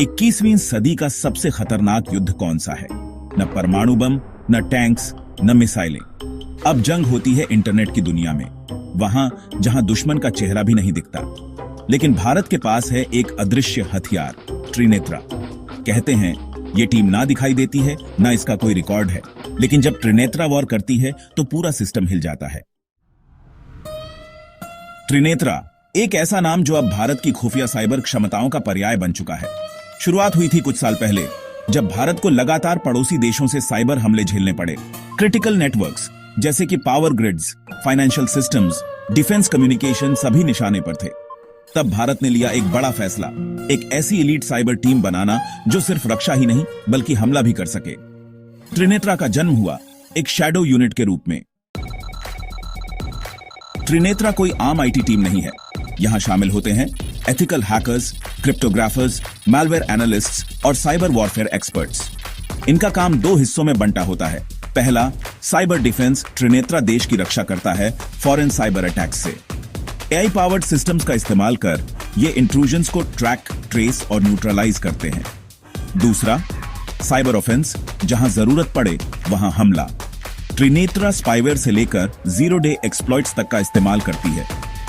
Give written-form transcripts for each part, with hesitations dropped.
21वीं सदी का सबसे खतरनाक युद्ध कौन सा है? न परमाणु बम, न टैंक्स, न मिसाइलें। अब जंग होती है इंटरनेट की दुनिया में, वहां जहां दुश्मन का चेहरा भी नहीं दिखता। लेकिन भारत के पास है एक अदृश्य हथियार, त्रिनेत्रा। कहते हैं ये टीम ना दिखाई देती है, ना इसका कोई रिकॉर्ड है, लेकिन जब त्रिनेत्रा वॉर करती है तो पूरा सिस्टम हिल जाता है। त्रिनेत्रा एक ऐसा नाम जो अब भारत की खुफिया साइबर क्षमताओं का पर्याय बन चुका है। शुरुआत हुई थी कुछ साल पहले, जब भारत को लगातार पड़ोसी देशों से साइबर हमले झेलने पड़े। क्रिटिकल नेटवर्क्स जैसे कि power grids, financial systems, defence communication सभी निशाने पर थे। तब भारत ने लिया एक बड़ा फैसला, एक ऐसी एलीट साइबर टीम बनाना जो सिर्फ रक्षा ही नहीं बल्कि हमला भी कर सके। त्रिनेत्रा का जन्म हुआ एक शैडो यूनिट के रूप में। त्रिनेत्रा कोई आम आईटी टीम नहीं है। यहां शामिल होते हैं ethical hackers, cryptographers, malware analysts और साइबर वॉरफेयर एक्सपर्ट्स। इनका काम दो हिस्सों में बंटा होता है। पहला, साइबर डिफेंस। त्रिनेत्रा देश की रक्षा करता है फॉरेन साइबर अटैक्स से। एआई पावर्ड सिस्टम्स का इस्तेमाल कर ये इंट्रूजन्स को ट्रैक, ट्रेस और न्यूट्रलाइज करते हैं। दूसरा, साइबर ऑफेंस, जहां जरूरत पड़े वहां हमला। त्रिनेत्रा स्पाईवेयर से लेकर जीरो डे एक्सप्लॉइट्स तक का इस्तेमाल करती है।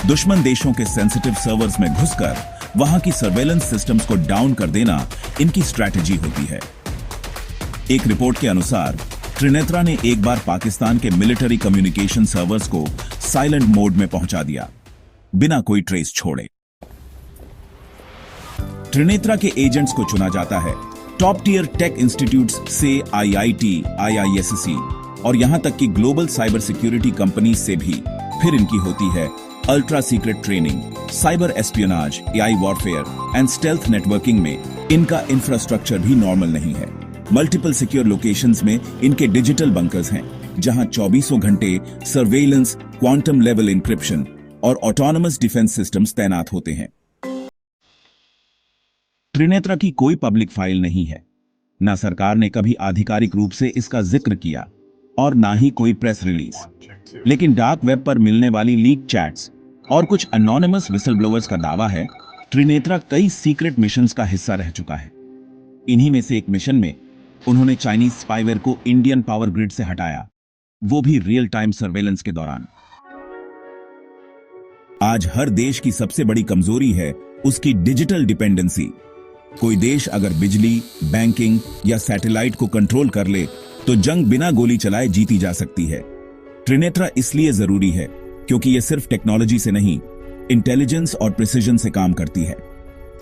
दुश्मन देशों के सेंसिटिव सर्वर्स में घुसकर वहां की सर्वेलेंस सिस्टम्स को डाउन कर देना इनकी स्ट्रैटेजी होती है। एक रिपोर्ट के अनुसार त्रिनेत्रा ने एक बार पाकिस्तान के मिलिट्री कम्युनिकेशन सर्वर्स को साइलेंट मोड में पहुंचा दिया, बिना कोई ट्रेस छोड़े। त्रिनेत्रा के एजेंट्स को चुना जाता है टॉप टियर टेक इंस्टीट्यूट्स से, आईआईटी, आईआईएससी और यहां तक कि ग्लोबल साइबर सिक्योरिटी कंपनी से भी। फिर इनकी होती है ultra secret training, cyber espionage, AI warfare and stealth networking में इनका इंफ्रास्ट्रक्चर भी नॉर्मल नहीं है। मल्टीपल सिक्योर लोकेशंस में इनके डिजिटल बंकर्स हैं, जहां 24 घंटे सर्वेलेंस, क्वांटम लेवल इंक्रिप्शन और ऑटोनमस डिफेंस सिस्टम्स तैनात होते हैं। त्रिनेत्रा की कोई पब्लिक फाइल नहीं है, ना सरकार ने कभी आधिकारिक रूप से इसका जिक्र किया और ना ही कोई प्रेस रिलीज। लेकिन डार्क वेब पर मिलने वाली लीक चैट्स और कुछ अनोनिमस विसलब्लोअर्स का दावा है त्रिनेत्रा कई सीक्रेट मिशंस का हिस्सा रह चुका है। इन्हीं में से एक मिशन में उन्होंने चाइनीज स्पाईवेयर को इंडियन पावर ग्रिड से हटाया, वो भी रियल टाइम सर्वेलेंस के दौरान। आज हर देश की सबसे बड़ी कमजोरी है उसकी डिजिटल डिपेंडेंसी। कोई देश अगर बिजली, बैंकिंग या सैटेलाइट को कंट्रोल कर ले तो जंग बिना गोली चलाए जीती जा सकती है। त्रिनेत्रा इसलिए जरूरी है क्योंकि यह सिर्फ टेक्नोलॉजी से नहीं, इंटेलिजेंस और प्रिसिजन से काम करती है।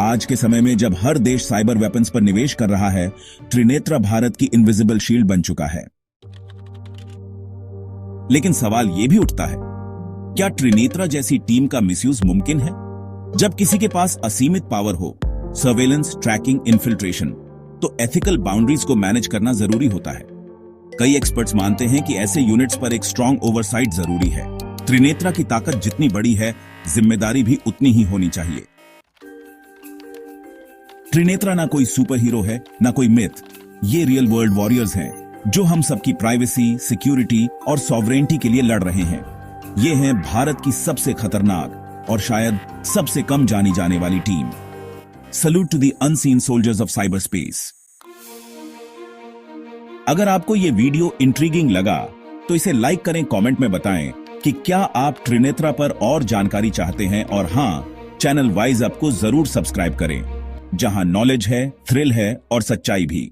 आज के समय में जब हर देश साइबर वेपन्स पर निवेश कर रहा है, त्रिनेत्रा भारत की इनविजिबल शील्ड बन चुका है। लेकिन सवाल यह भी उठता है, क्या त्रिनेत्रा जैसी टीम का मिसयूज मुमकिन है? जब किसी के पास असीमित पावर हो, सर्वेलेंस, ट्रैकिंग, इन्फिल्ट्रेशन, तो एथिकल बाउंड्रीज को मैनेज करना जरूरी होता है। कई एक्सपर्ट्स मानते हैं कि ऐसे यूनिट्स पर एक स्ट्रॉन्ग ओवरसाइट जरूरी है। त्रिनेत्रा की ताकत जितनी बड़ी है, जिम्मेदारी भी उतनी ही होनी चाहिए। त्रिनेत्रा ना कोई सुपर हीरो है, ना कोई मिथ। ये रियल वर्ल्ड वॉरियर्स हैं जो हम सबकी प्राइवेसी, सिक्योरिटी और सॉवरेनिटी के लिए लड़ रहे हैं। ये हैं भारत की सबसे खतरनाक और शायद सबसे कम जानी जाने वाली team. Salute to the unseen soldiers of cyber space. अगर आपको यह वीडियो इंट्रीगिंग लगा तो इसे लाइक करें, कमेंट में बताएं कि क्या आप त्रिनेत्रा पर और जानकारी चाहते हैं, और हां, चैनल वाइज अप को जरूर सब्सक्राइब करें, जहां नॉलेज है, थ्रिल है और सच्चाई भी।